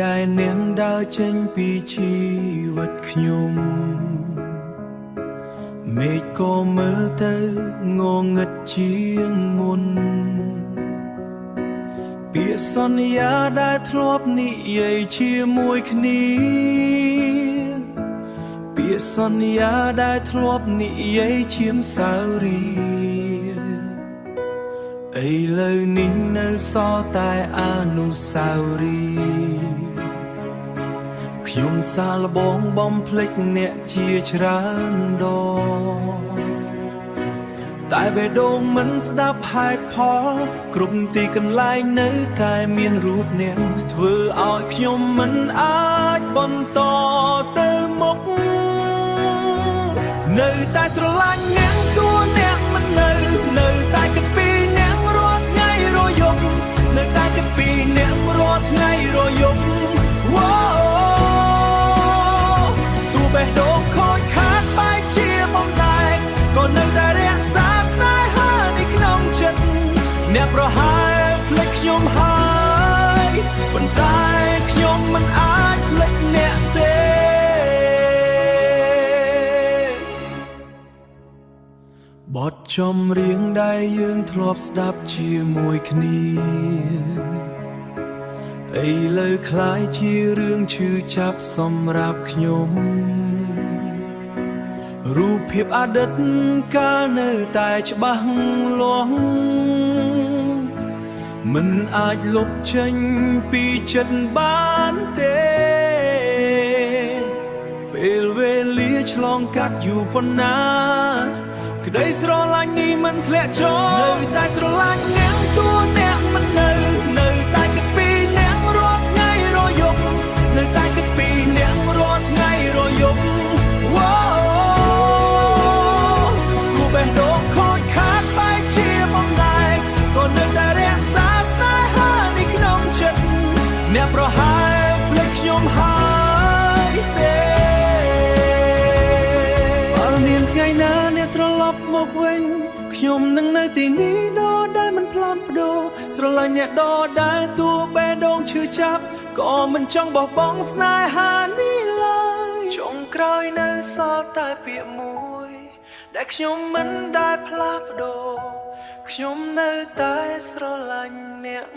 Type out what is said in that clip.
ដែលនាងដើរចេញពីជីវិតខ្ញុំមេឃក៏មើលទៅងងឹតជាងមុនពាក្យសន្យាដែលធ្លាប់និយាយជាមួយគ្នាពាក្យសន្យាដែលធ្លាប់និយាយជាមសារីឥឡូវនេះនៅសល់តែអនុស្សាវរីយ៍ខ្ញុំសាកល្បងបំភ្លេចអ្នកជាច្រើនដងតែបេះដូងមិនស្ដាប់ហេតុផលគ្រប់ទីកន្លែងនៅតែមានរូបអ្នកធ្វើឲ្យខ្ញុំមិនអាចបន្តទៅមុខនៅតែស្រឡាញ់អ្នកតួអ្នកមិននៅតែគិតពីអ្នករាល់ថ្ងៃរយប់នៅតែគិតពីអ្នករាល់ថ្ងៃរយប់ទូបេះដូងខូចខាតបែកជាបំដែកក៏នៅតែរក្សាស្នេហានេះក្នុងចិត្តអ្នកប្រហែលភ្លេចខ្ញុំហើយប៉ុន្តែខ្ញុំមិនអាចភ្លេចអ្នកទេបទចម្រៀងដែលយើងធ្លាប់ស្ដាប់ជាមួយគ្នាឥឡូវคล้ายជារឿងឈឺចាប់សម្រាប់ខ្ញុំរូបភាពអតីតកាលនៅតែច្បាស់លាស់មិនអាចលុបចេញពីចិត្តបានទេពេលវេលាឆ្លងកាត់យូរប៉ុណ្ណាក្តីស្រឡាញ់នេះមិនធ្លាក់ចុះនៅតែស្រឡាញ់អ្នកតួអ្នកមិននៅតែគិតពីអ្នករាល់ថ្ងៃរយប់នៅតែគិតពីអ្នករាល់ថ្ងៃរយប់ទូបេះដូងខូចខាតបែកជាបំដែកក៏នៅតែរក្សាស្នេហានេះក្នុងចិត្តអ្នកប្រហែលភ្លេចខ្ញុំហើយទេបើមានថ្ងៃណាអ្នកត្រឡប់មកវិញខ្ញុំនឹងនៅទីនេះដដែលមិនផ្លាស់ប្ដូរស្រឡាញ់អ្នកដដែលតួបេះដូងឈឺចាប់ក៏មិនចង់បោះបង់ស្នេហានេះឡើយចុងក្រោយនៅសល់តែពាក្យមួយដែលខ្ញុំមិនដែលផ្លាស់ប្ដូរខ្ញុំនៅតែស្រឡាញ់អ្នក